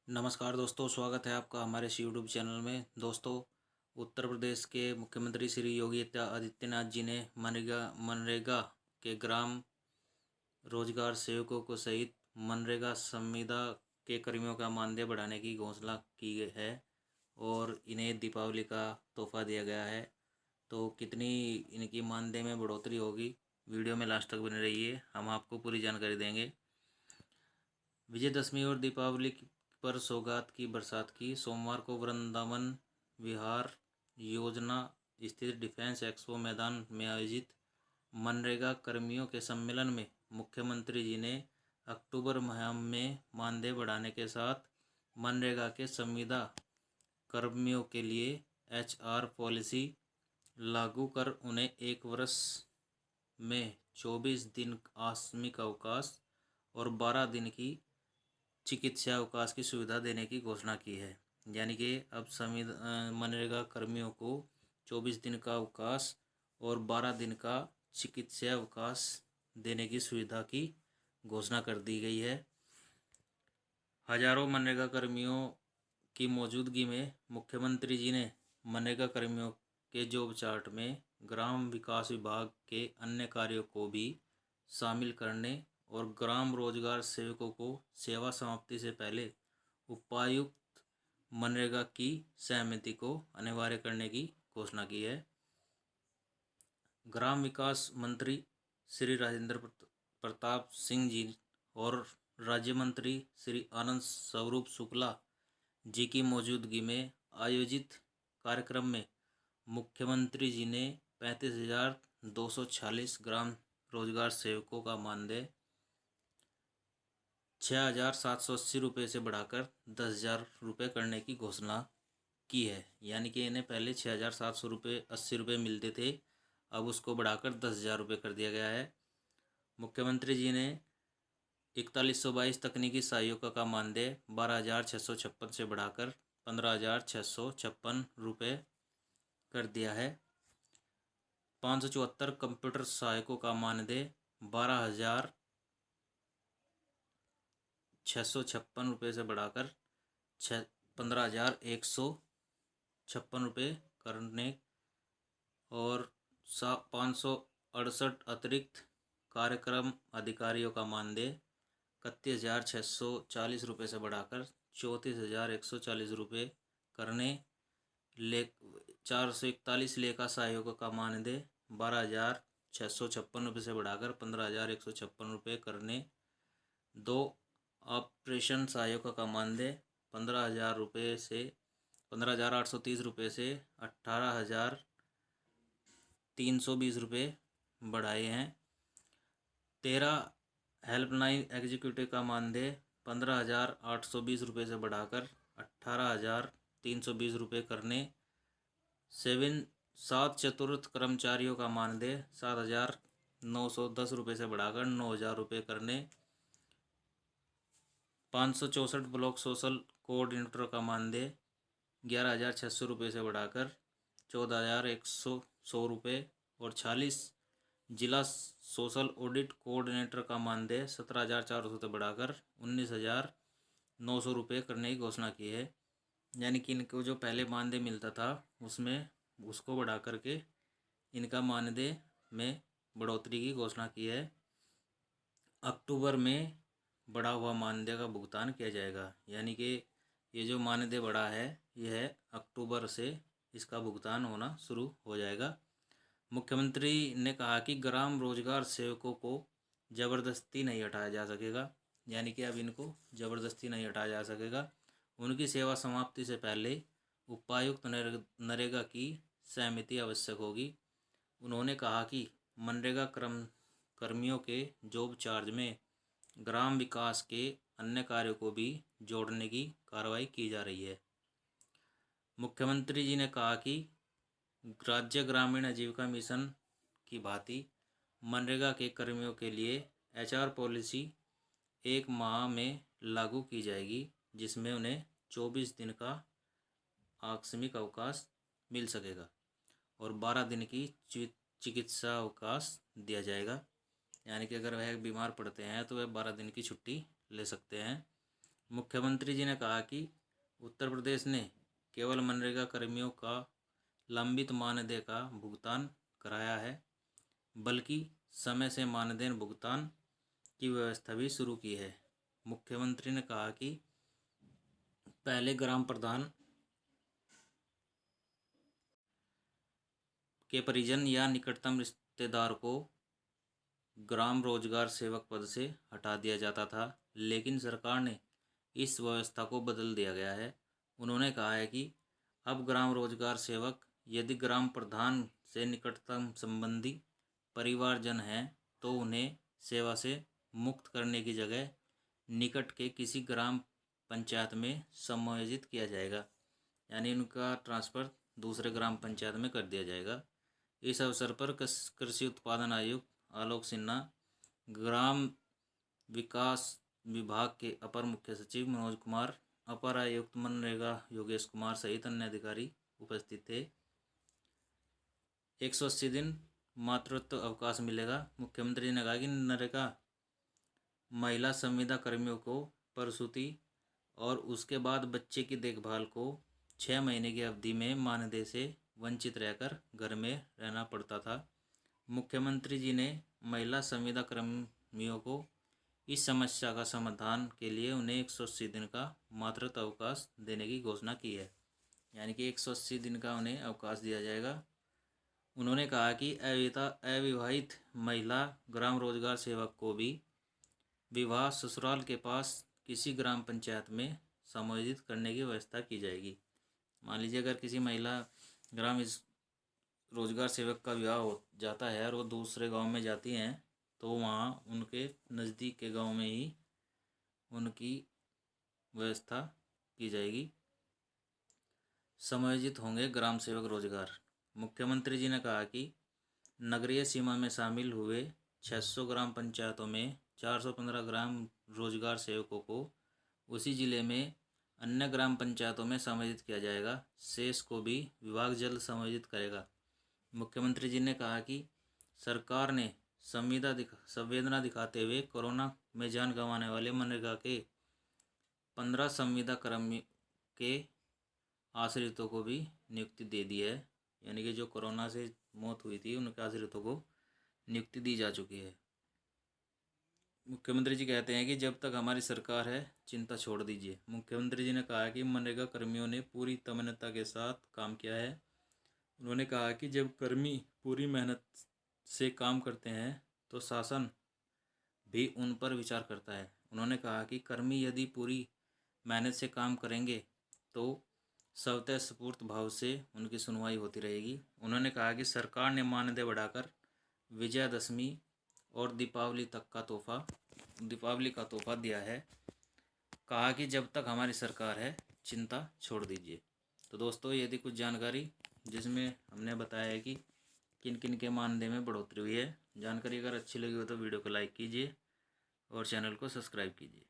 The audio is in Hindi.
नमस्कार दोस्तों, स्वागत है आपका हमारे इस यूट्यूब चैनल में। दोस्तों, उत्तर प्रदेश के मुख्यमंत्री श्री योगी आदित्यनाथ जी ने मनरेगा के ग्राम रोजगार सेवकों को सहित मनरेगा संविदा के कर्मियों का मानदेय बढ़ाने की घोषणा की है और इन्हें दीपावली का तोहफा दिया गया है। तो कितनी इनकी मानदेय में बढ़ोतरी होगी, वीडियो में लास्ट तक बने रहिए, हम आपको पूरी जानकारी देंगे। विजयदशमी और दीपावली पर सौगात की बरसात की। सोमवार को वृंदावन विहार योजना स्थित डिफेंस एक्सपो मैदान में आयोजित मनरेगा कर्मियों के सम्मेलन में मुख्यमंत्री जी ने अक्टूबर माह में मानदेय बढ़ाने के साथ मनरेगा के संविदा कर्मियों के लिए HR पॉलिसी लागू कर उन्हें एक वर्ष में 24 दिन आकस्मिक अवकाश और 12 दिन की चिकित्सा अवकाश की सुविधा देने की घोषणा की है। यानी कि अब मनरेगा कर्मियों को 24 दिन का अवकाश और 12 दिन का चिकित्सा अवकाश देने की सुविधा की घोषणा कर दी गई है। हजारों मनरेगा कर्मियों की मौजूदगी में मुख्यमंत्री जी ने मनरेगा कर्मियों के जॉब चार्ट में ग्राम विकास विभाग के अन्य कार्यों को भी शामिल करने और ग्राम रोजगार सेवकों को सेवा समाप्ति से पहले उपायुक्त मनरेगा की सहमति को अनिवार्य करने की घोषणा की है। ग्राम विकास मंत्री श्री राजेंद्र प्रताप सिंह जी और राज्य मंत्री श्री आनंद स्वरूप शुक्ला जी की मौजूदगी में आयोजित कार्यक्रम में मुख्यमंत्री जी ने 35,246 ग्राम रोजगार सेवकों का मानदेय 6,780 रुपये से बढ़ाकर 10,000 रुपये करने की घोषणा की है। यानी कि इन्हें पहले 6,780 रुपये मिलते थे, अब उसको बढ़ाकर 10,000 रुपये कर दिया गया है। मुख्यमंत्री जी ने 4122 तकनीकी सहायकों का मानदेय 12,656 से बढ़ाकर 15,656 रुपये कर दिया है। 574 कंप्यूटर सहायकों का मानदेय 12,656 रुपये से बढ़ाकर 15,156 रुपये करने और 568 अतिरिक्त कार्यक्रम अधिकारियों का मानदेय 31,640 रुपये से बढ़ाकर 34,140 रुपये करने। 441 लेखा सहायकों का मानदेय 12,656 रुपये से बढ़ाकर 15,156 रुपये करने। 2 ऑपरेशन सहायकों का मानदेय 15,000 रुपये से 15,830 रुपये से 18,320 रुपये बढ़ाए हैं। 13 हेल्पलाइन एग्जीक्यूटिव का मानदेय 15,820 रुपये से बढ़ाकर 18,320 रुपये करने। 7 चतुर्थ कर्मचारियों का मानदेय 7,910 रुपये से बढ़ाकर 9,000 रुपये करने। 564 ब्लॉक सोशल कोऑर्डिनेटर का मानदेय 11,600 रुपये से बढ़ाकर 14,100 रुपये और 46 जिला सोशल ऑडिट कोऑर्डिनेटर का मानदेय 17,400 से बढ़ाकर 19,900 रुपये करने की घोषणा की है। यानी कि इनको जो पहले मानदेय मिलता था उसमें उसको बढ़ा करके इनका मानदेय में बढ़ोतरी की घोषणा की है। अक्टूबर में बढ़ा हुआ मानदेय का भुगतान किया जाएगा। यानी कि ये जो मानदेय बढ़ा है यह अक्टूबर से इसका भुगतान होना शुरू हो जाएगा। मुख्यमंत्री ने कहा कि ग्राम रोजगार सेवकों को ज़बरदस्ती नहीं हटाया जा सकेगा। यानी कि अब इनको ज़बरदस्ती नहीं हटाया जा सकेगा। उनकी सेवा समाप्ति से पहले उपायुक्त नरेगा की सहमति आवश्यक होगी। उन्होंने कहा कि मनरेगा कर्मियों के जॉब चार्ज में ग्राम विकास के अन्य कार्यों को भी जोड़ने की कार्रवाई की जा रही है। मुख्यमंत्री जी ने कहा कि राज्य ग्रामीण आजीविका मिशन की भांति मनरेगा के कर्मियों के लिए HR पॉलिसी 1 माह में लागू की जाएगी, जिसमें उन्हें 24 दिन का आकस्मिक अवकाश मिल सकेगा और 12 दिन की चिकित्सा अवकाश दिया जाएगा। यानी कि अगर वह बीमार पड़ते हैं तो वह 12 दिन की छुट्टी ले सकते हैं। मुख्यमंत्री जी ने कहा कि उत्तर प्रदेश ने केवल मनरेगा कर्मियों का लंबित मानदेय का भुगतान कराया है, बल्कि समय से मानदेय भुगतान की व्यवस्था भी शुरू की है। मुख्यमंत्री ने कहा कि पहले ग्राम प्रधान के परिजन या निकटतम रिश्तेदार को ग्राम रोजगार सेवक पद से हटा दिया जाता था, लेकिन सरकार ने इस व्यवस्था को बदल दिया गया है। उन्होंने कहा है कि अब ग्राम रोजगार सेवक यदि ग्राम प्रधान से निकटतम संबंधी परिवारजन हैं तो उन्हें सेवा से मुक्त करने की जगह निकट के किसी ग्राम पंचायत में समायोजित किया जाएगा, यानी उनका ट्रांसफ़र दूसरे ग्राम पंचायत में कर दिया जाएगा। इस अवसर पर कृषि उत्पादन आयुक्त आलोक सिन्हा, ग्राम विकास विभाग के अपर मुख्य सचिव मनोज कुमार, अपर आयुक्त मनरेगा योगेश कुमार सहित अन्य अधिकारी उपस्थित थे। 180 दिन मातृत्व अवकाश मिलेगा। मुख्यमंत्री ने कहा कि नरेगा महिला संविदा कर्मियों को प्रसूति और उसके बाद बच्चे की देखभाल को 6 महीने की अवधि में मानदेय से वंचित रहकर घर में रहना पड़ता था। मुख्यमंत्री जी ने महिला संविदा कर्मियों को इस समस्या का समाधान के लिए उन्हें 180 दिन का मातृत्व अवकाश देने की घोषणा की है, यानी कि 180 दिन का उन्हें अवकाश दिया जाएगा। उन्होंने कहा कि अविवाहित महिला ग्राम रोजगार सेवक को भी विवाह ससुराल के पास किसी ग्राम पंचायत में समायोजित करने की व्यवस्था की जाएगी। मान लीजिए अगर किसी महिला ग्राम रोजगार सेवक का विवाह हो जाता है और वो दूसरे गांव में जाती हैं तो वहाँ उनके नज़दीक के गांव में ही उनकी व्यवस्था की जाएगी। समायोजित होंगे ग्राम सेवक रोजगार। मुख्यमंत्री जी ने कहा कि नगरीय सीमा में शामिल हुए 600 ग्राम पंचायतों में 415 ग्राम रोजगार सेवकों को उसी जिले में अन्य ग्राम पंचायतों में समायोजित किया जाएगा। शेष को भी विभाग जल्द समायोजित करेगा। मुख्यमंत्री जी ने कहा कि सरकार ने संवेदना दिखाते हुए कोरोना में जान गंवाने वाले मनरेगा के 15 संविदा कर्मी के आश्रितों को भी नियुक्ति दे दी है, यानी कि जो कोरोना से मौत हुई थी उनके आश्रितों को नियुक्ति दी जा चुकी है। मुख्यमंत्री जी कहते हैं कि जब तक हमारी सरकार है चिंता छोड़ दीजिए। मुख्यमंत्री जी ने कहा कि मनरेगा कर्मियों ने पूरी तमन्नता के साथ काम किया है। उन्होंने कहा कि जब कर्मी पूरी मेहनत से काम करते हैं तो शासन भी उन पर विचार करता है। उन्होंने कहा कि कर्मी यदि पूरी मेहनत से काम करेंगे तो स्वतः स्फूर्त भाव से उनकी सुनवाई होती रहेगी। उन्होंने कहा कि सरकार ने मानदेय बढ़ाकर विजयादशमी और दीपावली का तोहफा दिया है। कहा कि जब तक हमारी सरकार है चिंता छोड़ दीजिए। तो दोस्तों ये थी कुछ जानकारी जिसमें हमने बताया है कि किन किन के मानदेय में बढ़ोतरी हुई है। जानकारी अगर अच्छी लगी हो तो वीडियो को लाइक कीजिए और चैनल को सब्सक्राइब कीजिए।